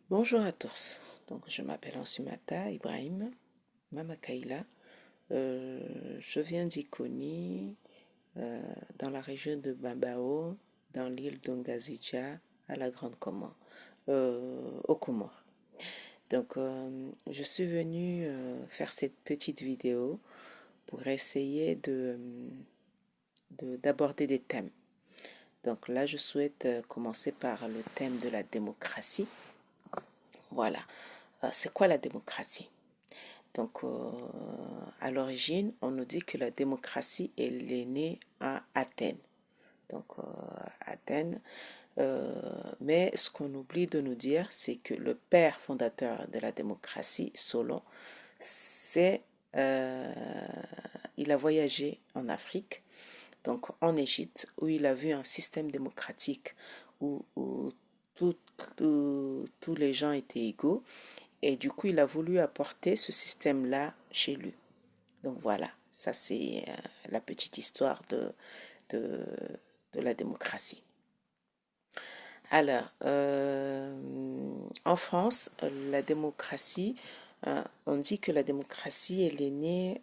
Bonjour à tous. Donc, je m'appelle Ansumata Ibrahim Mamakaila. Je viens d'Ikoni, dans la région de Bambao, dans l'île d'Ongazidja, à la Grande Comore, aux Comores. Donc, je suis venue faire cette petite vidéo pour essayer d'aborder des thèmes. Donc là, je souhaite commencer par le thème de la démocratie. Voilà. C'est quoi la démocratie? Donc, à l'origine, on nous dit que la démocratie, elle est née à Athènes. Donc, Athènes. Mais ce qu'on oublie de nous dire, c'est que le père fondateur de la démocratie, Solon, c'est, il a voyagé en Afrique, donc en Égypte, où il a vu un système démocratique où tous les gens étaient égaux. Et du coup, il a voulu apporter ce système-là chez lui. Donc voilà, ça c'est la petite histoire de, de la démocratie. Alors, en France, la démocratie, on dit que la démocratie, elle est née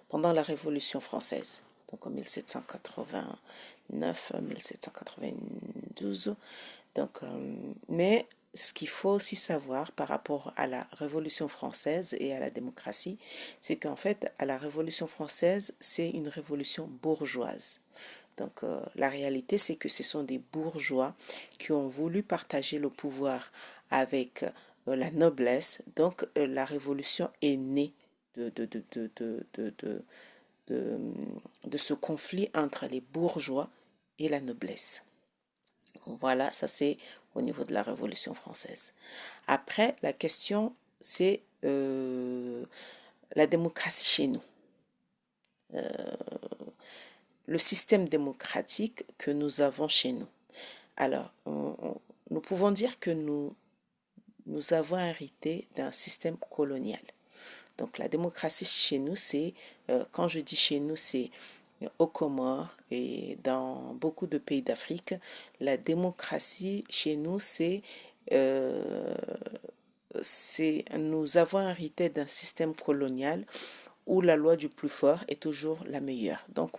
pendant la Révolution française, donc en 1789, 1792. Donc, mais ce qu'il faut aussi savoir par rapport à la Révolution française et à la démocratie, c'est qu'en fait, à la Révolution française, c'est une révolution bourgeoise. Donc, la réalité, c'est que ce sont des bourgeois qui ont voulu partager le pouvoir avec la noblesse. Donc, la révolution est née de, de, de, de, de, de, de, de, de ce conflit entre les bourgeois et la noblesse. Voilà, ça c'est au niveau de la Révolution française. Après, la question, c'est la démocratie chez nous. Le système démocratique que nous avons chez nous. Alors, nous pouvons dire que nous avons hérité d'un système colonial. Donc, la démocratie chez nous, c'est, quand je dis chez nous, c'est aux Comores et dans beaucoup de pays d'Afrique. La démocratie chez nous, nous avons hérité d'un système colonial où la loi du plus fort est toujours la meilleure. Donc,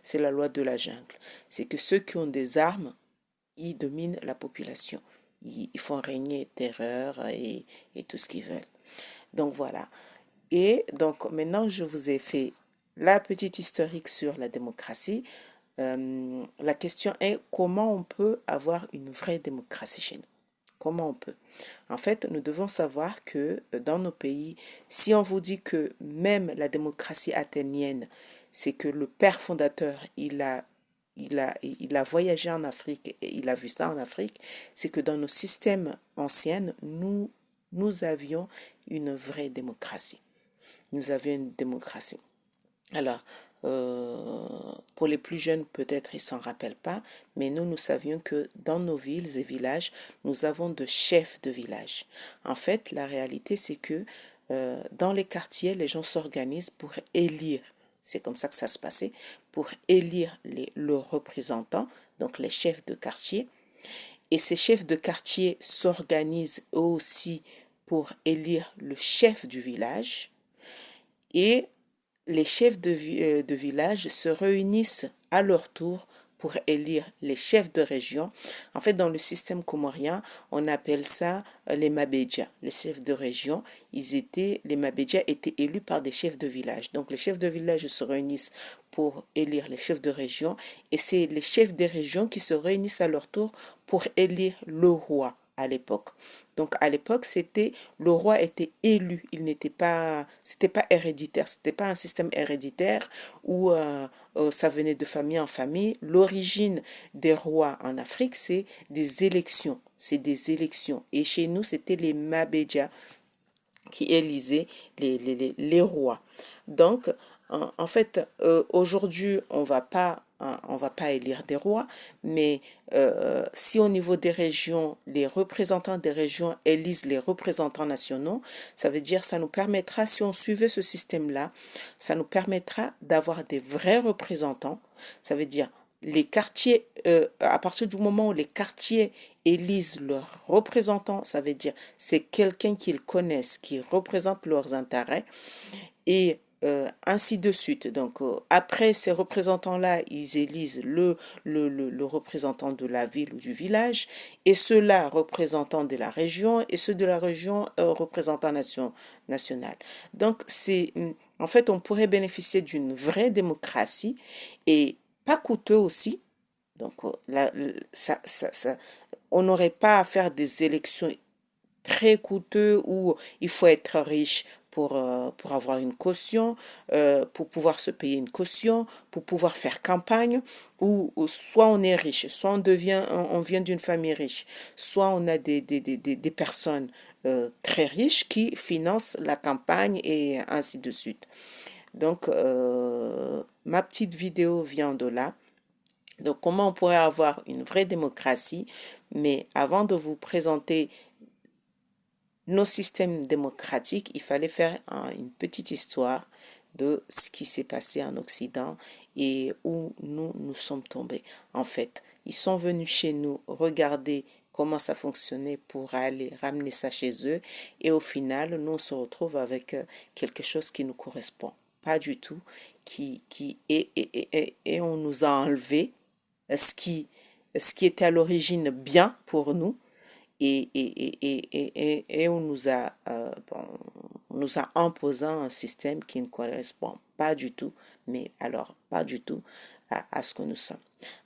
c'est la loi de la jungle. C'est que ceux qui ont des armes, ils dominent la population. Ils font régner terreur et tout ce qu'ils veulent. Donc, voilà. Et donc, maintenant, je vous ai fait la petite historique sur la démocratie. La question est comment on peut avoir une vraie démocratie chez nous? Comment on peut? En fait, nous devons savoir que dans nos pays, si on vous dit que même la démocratie athénienne, c'est que le père fondateur, il a voyagé en Afrique et il a vu ça en Afrique, c'est que dans nos systèmes anciens, nous avions une vraie démocratie. Nous avions une démocratie. Alors, pour les plus jeunes, peut-être ils s'en rappellent pas, mais nous savions que dans nos villes et villages, nous avons de chefs de village. En fait, la réalité, c'est que dans les quartiers, les gens s'organisent pour élire. C'est comme ça que ça se passait, pour élire leurs représentants, donc les chefs de quartier. Et ces chefs de quartier s'organisent eux aussi pour élire le chef du village. Et les chefs de village se réunissent à leur tour pour élire les chefs de région. En fait, dans le système comorien, on appelle ça les mabédias. Les chefs de région, les mabédias étaient élus par des chefs de village. Donc, les chefs de village se réunissent pour élire les chefs de région et c'est les chefs des régions qui se réunissent à leur tour pour élire le roi à l'époque. Donc à l'époque, le roi était élu, c'était pas héréditaire, c'était pas un système héréditaire où ça venait de famille en famille. L'origine des rois en Afrique, c'est des élections, Et chez nous, c'était les Mabédias qui élisaient les rois. Donc, en fait, aujourd'hui, on va pas élire des rois, mais si au niveau des régions, les représentants des régions élisent les représentants nationaux, ça veut dire ça nous permettra, si on suivait ce système-là, ça nous permettra d'avoir des vrais représentants. Ça veut dire les quartiers, à partir du moment où les quartiers élisent leurs représentants, ça veut dire c'est quelqu'un qu'ils connaissent, qui représente leurs intérêts, et ainsi de suite. Donc, après ces représentants-là, ils élisent le représentant de la ville ou du village, et ceux-là représentant de la région, et ceux de la région représentant nationale. Donc, en fait, on pourrait bénéficier d'une vraie démocratie, et pas coûteux aussi. Donc, là, on n'aurait pas à faire des élections très coûteux où il faut être riche pour avoir une caution, pour pouvoir se payer une caution, pour pouvoir faire campagne, ou soit on est riche, soit on vient d'une famille riche, soit on a des personnes très riches qui financent la campagne et ainsi de suite. Donc, ma petite vidéo vient de là. Donc, comment on pourrait avoir une vraie démocratie, mais avant de vous présenter nos systèmes démocratiques, il fallait faire une petite histoire de ce qui s'est passé en Occident et où nous sommes tombés. En fait, ils sont venus chez nous regarder comment ça fonctionnait pour aller ramener ça chez eux et au final, nous on se retrouve avec quelque chose qui nous correspond pas du tout, et on nous a enlevé ce qui était à l'origine bien pour nous et on nous a imposé un système qui ne correspond pas du tout, mais alors pas du tout à ce que nous sommes.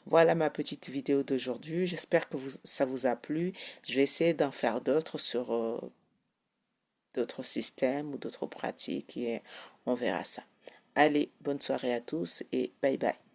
Voilà ma petite vidéo d'aujourd'hui. J'espère que ça vous a plu. Je vais essayer d'en faire d'autres sur d'autres systèmes ou d'autres pratiques et on verra ça. Allez, bonne soirée à tous et bye bye.